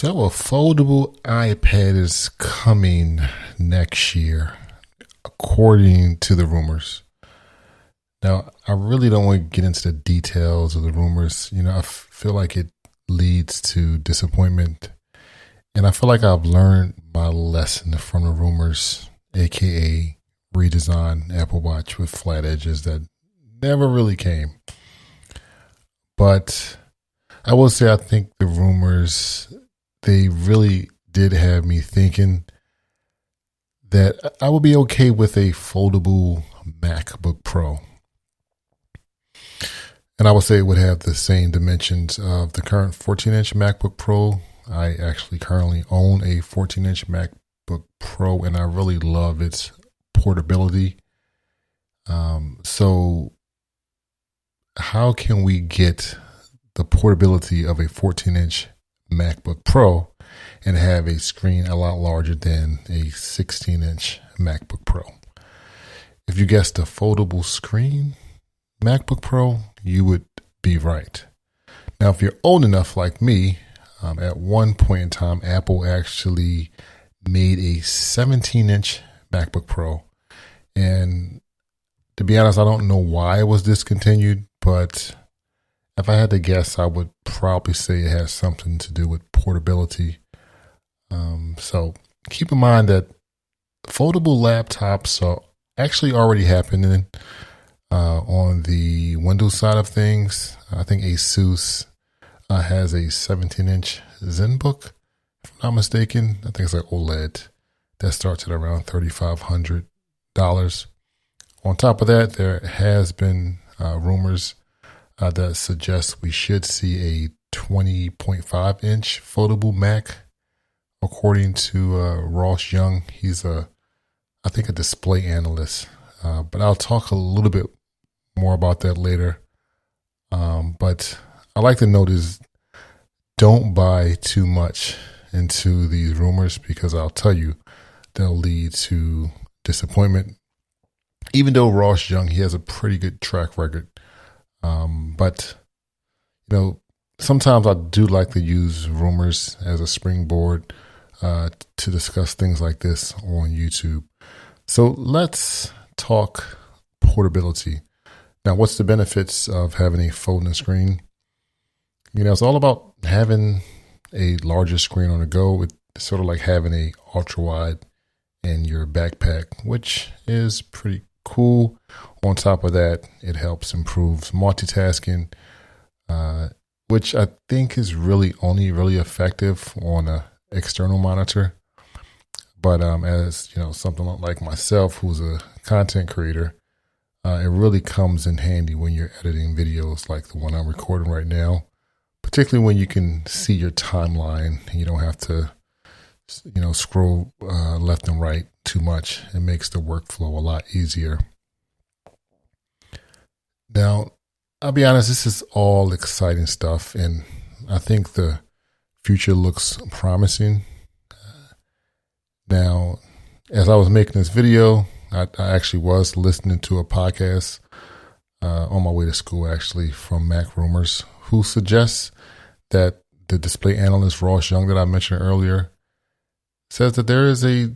So a foldable iPad is coming next year, according to the rumors. Now, I really don't want to get into the details of the rumors. I feel like it leads to disappointment. And I feel like I've learned my lesson from the rumors, aka redesigned Apple Watch with flat edges that never really came. But I will say I think the rumors, they really did have me thinking that I would be okay with a foldable MacBook Pro. And I would say it would have the same dimensions of the current 14-inch MacBook Pro. I actually currently own a 14-inch MacBook Pro, and I really love its portability. So how can we get the portability of a 14-inch MacBook Pro and have a screen a lot larger than a 16-inch MacBook Pro? If you guessed a foldable screen MacBook Pro, you would be right. Now, if you're old enough like me, at one point in time, Apple actually made a 17-inch MacBook Pro. And to be honest, I don't know why it was discontinued, but if I had to guess, I would probably say it has something to do with portability. So keep in mind that foldable laptops are actually already happening on the Windows side of things. I think Asus has a 17-inch ZenBook, if I'm not mistaken. I think it's like OLED that starts at around $3,500. On top of that, there has been rumors that suggest we should see a 20.5-inch foldable Mac, according to Ross Young. He's I think a display analyst, but I'll talk a little bit more about that later. But I like to note is don't buy too much into these rumors, because I'll tell you they'll lead to disappointment. Even though Ross Young, he has a pretty good track record. But sometimes I do like to use rumors as a springboard to discuss things like this on YouTube. So let's talk portability. Now, what's the benefits of having a folding screen? It's all about having a larger screen on the go. It's sort of like having a ultra wide in your backpack, which is pretty cool. On top of that, it helps improve multitasking, which I think is really only really effective on an external monitor. But as something like myself, who's a content creator, it really comes in handy when you're editing videos like the one I'm recording right now, particularly when you can see your timeline and you don't have to, scroll left and right too much. It makes the workflow a lot easier. Now, I'll be honest, this is all exciting stuff, and I think the future looks promising. Now, as I was making this video, I actually was listening to a podcast on my way to school, actually, from Mac Rumors, who suggests that the display analyst Ross Young that I mentioned earlier says that there is a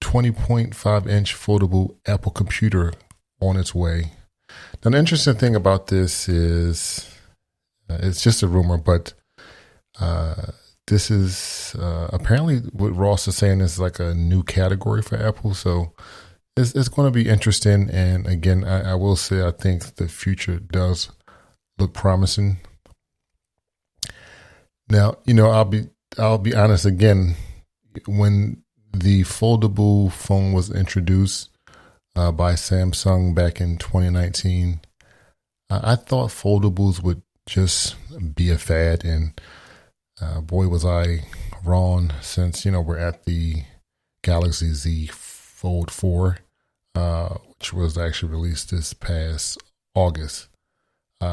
20.5-inch foldable Apple computer on its way. Now, the interesting thing about this is it's just a rumor, but this is apparently what Ross is saying is like a new category for Apple. So it's going to be interesting. And again, I will say I think the future does look promising. Now, I'll be honest again. When the foldable phone was introduced by Samsung back in 2019, I thought foldables would just be a fad, and boy, was I wrong, since we're at the Galaxy Z Fold 4, which was actually released this past August.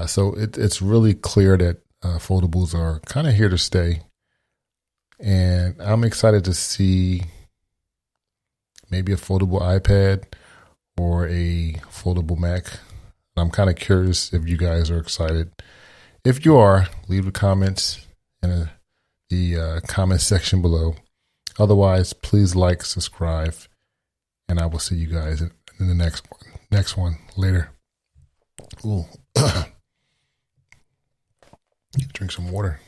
So it's really clear that foldables are kind of here to stay. And I'm excited to see maybe a foldable iPad or a foldable Mac. I'm kind of curious if you guys are excited. If you are, leave the comments in the comment section below. Otherwise, please like, subscribe, and I will see you guys in the next one later. Ooh. Drink some water.